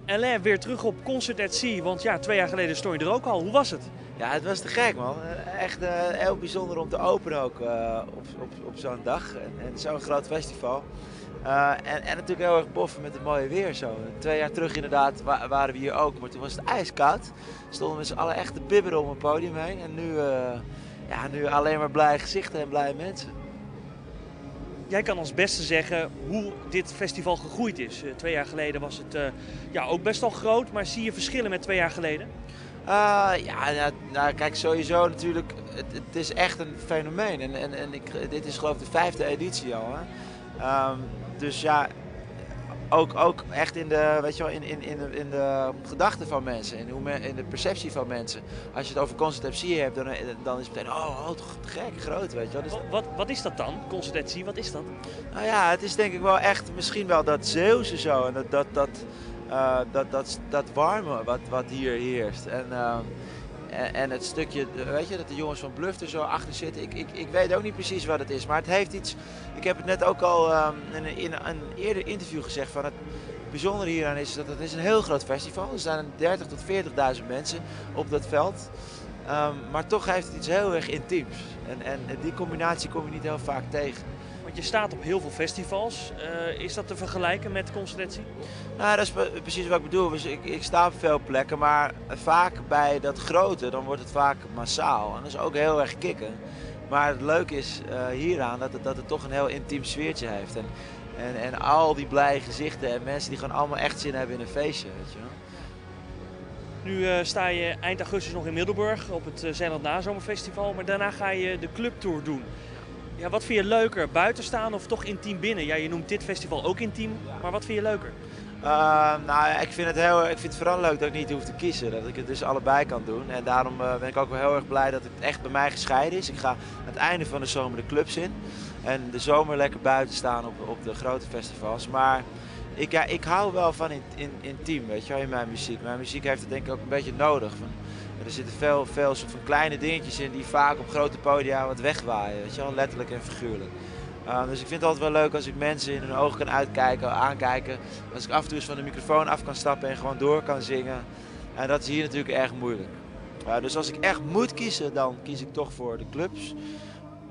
Alain, weer terug op Concert at Sea, want ja, 2 jaar geleden stond je er ook al. Hoe was het? Ja, het was te gek, man. Echt heel bijzonder om te openen ook op zo'n dag en zo'n groot festival. En natuurlijk heel erg boffen met het mooie weer zo. 2 jaar terug inderdaad waren we hier ook, maar toen was het ijskoud. Stonden we met z'n allen echt te bibberen om een podium heen. En nu alleen maar blije gezichten en blije mensen. Jij kan als beste zeggen hoe dit festival gegroeid is. 2 jaar geleden was het ook best al groot, maar zie je verschillen met 2 jaar geleden? Kijk, sowieso natuurlijk, het is echt een fenomeen. Dit is geloof ik de 5e editie al. Hè? Dus ja, ook echt in de, weet je wel, in de gedachten van mensen, in de perceptie van mensen. Als je het over Concert at Sea hebt, dan is het meteen, te gek, groot, weet je wel. Wat is dat dan, Concert at Sea, wat is dat? Nou ja, het is denk ik wel echt misschien wel dat Zeeuwse zo en dat warme wat hier heerst. En het stukje, weet je, dat de jongens van Bluff er zo achter zitten. Ik weet ook niet precies wat het is, maar het heeft iets. Ik heb het net ook al in een eerder interview gezegd van het bijzondere hieraan is dat het is een heel groot festival. Er zijn 30.000 tot 40.000 mensen op dat veld. Maar toch heeft het iets heel erg intiems. En die combinatie kom je niet heel vaak tegen. Want je staat op heel veel festivals. Is dat te vergelijken met Concert at Sea? Nou, dat is precies wat ik bedoel. Dus ik sta op veel plekken, maar vaak bij dat grote, dan wordt het vaak massaal. En dat is ook heel erg kicken. Maar het leuke is hieraan dat het toch een heel intiem sfeertje heeft. En al die blije gezichten en mensen die gewoon allemaal echt zin hebben in een feestje, weet je wel. Nu sta je eind augustus nog in Middelburg op het Zeeland Nazomerfestival, maar daarna ga je de clubtour doen. Ja, wat vind je leuker, buiten staan of toch intiem binnen? Ja, je noemt dit festival ook intiem, maar wat vind je leuker? Ik vind het vooral leuk dat ik niet hoef te kiezen, dat ik het dus allebei kan doen. En daarom ben ik ook wel heel erg blij dat het echt bij mij gescheiden is. Ik ga aan het einde van de zomer de clubs in en de zomer lekker buiten staan op de grote festivals. Maar ik hou wel van intiem, weet je wel, in mijn muziek. Mijn muziek heeft het denk ik ook een beetje nodig. Er zitten veel soort van kleine dingetjes in die vaak op grote podia wat wegwaaien, weet je wel, letterlijk en figuurlijk. Dus ik vind het altijd wel leuk als ik mensen in hun ogen kan aankijken. Als ik af en toe eens van de microfoon af kan stappen en gewoon door kan zingen. En dat is hier natuurlijk erg moeilijk. Dus als ik echt moet kiezen, dan kies ik toch voor de clubs.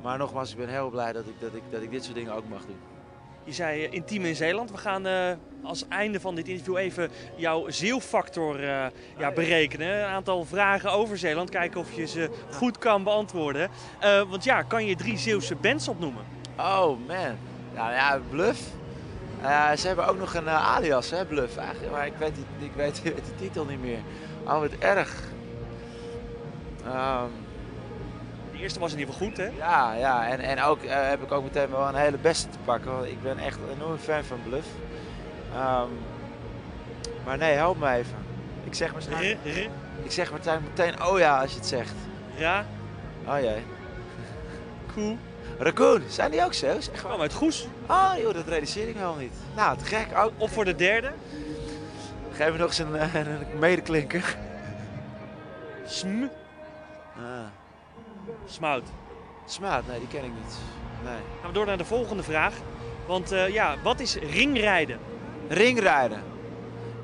Maar nogmaals, ik ben heel blij dat ik dit soort dingen ook mag doen. Je zei intiem in Zeeland. We gaan als einde van dit interview even jouw zeeuwfactor berekenen. Een aantal vragen over Zeeland. Kijken of je ze goed kan beantwoorden. Want ja, kan je 3 Zeeuwse bands opnoemen? Oh man. Nou ja, Bluff. Ze hebben ook nog een alias, hè, Bluff eigenlijk. Maar ik weet de titel niet meer. Oh, wat erg. De eerste was in ieder geval goed, hè? Ja. En ook heb ik ook meteen wel een hele beste te pakken. Want ik ben echt een enorme fan van Bluff. Maar nee, help me even. Ik zeg meteen oh ja als je het zegt. Ja. Oh jee. Cool. Raccoon, zijn die ook Zeeuws? Oh, uit Goes. Oh joh, dat realiseer ik me helemaal niet. Nou, te gek. Of voor de derde? Geef me nog eens een medeklinker. Sm. Smout. Smaat, nee, die ken ik niet. Nee. Gaan we door naar de volgende vraag. Want wat is ringrijden? Ringrijden.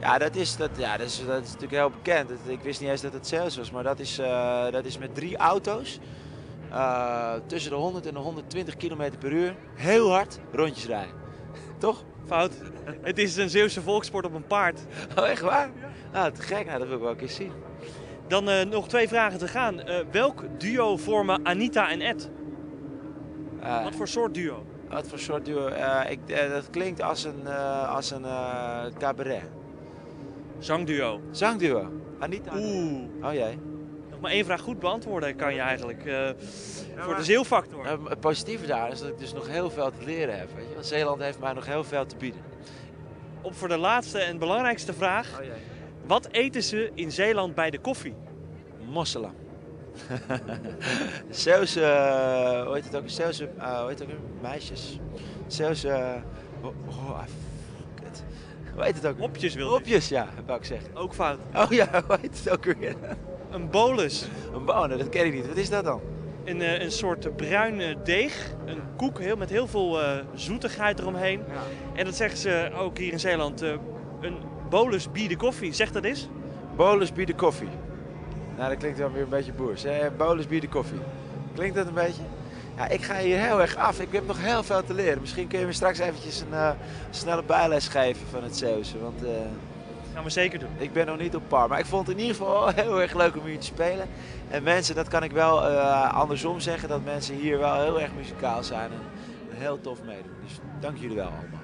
Ja, dat is natuurlijk heel bekend. Ik wist niet eens dat het Zeeuws was, maar dat is met 3 auto's. Tussen de 100 en de 120 km per uur. Heel hard rondjes rijden. Toch? Fout. Het is een Zeeuwse volkssport op een paard. Oh, echt waar? Nou, te gek. Nou, dat wil ik wel een keer zien. Dan nog 2 vragen te gaan. Welk duo vormen Anita en Ed? Wat voor soort duo? Wat voor soort duo? Dat klinkt als een cabaret. Zangduo. Zangduo. Anita. Oeh. Oh jee. Nog maar 1 vraag goed beantwoorden kan je eigenlijk. Voor de zeeuwfactor. Het positieve daar is dat ik dus nog heel veel te leren heb. Weet je? Want Zeeland heeft mij nog heel veel te bieden. Op voor de laatste en belangrijkste vraag. Oh jee. Wat eten ze in Zeeland bij de koffie? Mosselen. Zeeuwse, hoe heet het ook? Zeeuwse, meisjes. Zeeuwse, hoe heet het ook? Hopjes wil je? Hopjes, ja, wou ik zeggen. Ook fout. Oh ja, hoe heet het ook weer? Een bolus. Een bonen, dat ken ik niet. Wat is dat dan? Een soort bruin deeg, een koek met heel veel zoetigheid eromheen. Ja. En dat zeggen ze ook hier in Zeeland, een Bolus bieden koffie, zeg dat eens. Bolus bieden koffie. Nou, dat klinkt wel weer een beetje boers. Bolus bieden koffie. Klinkt dat een beetje? Ja, ik ga hier heel erg af. Ik heb nog heel veel te leren. Misschien kun je me straks eventjes een snelle bijles geven van het Zeeuwse. Want Gaan we zeker doen. ik ben nog niet op par. Maar ik vond het in ieder geval heel erg leuk om hier te spelen. En mensen, dat kan ik wel andersom zeggen, dat mensen hier wel heel erg muzikaal zijn en heel tof meedoen. Dus dank jullie wel allemaal.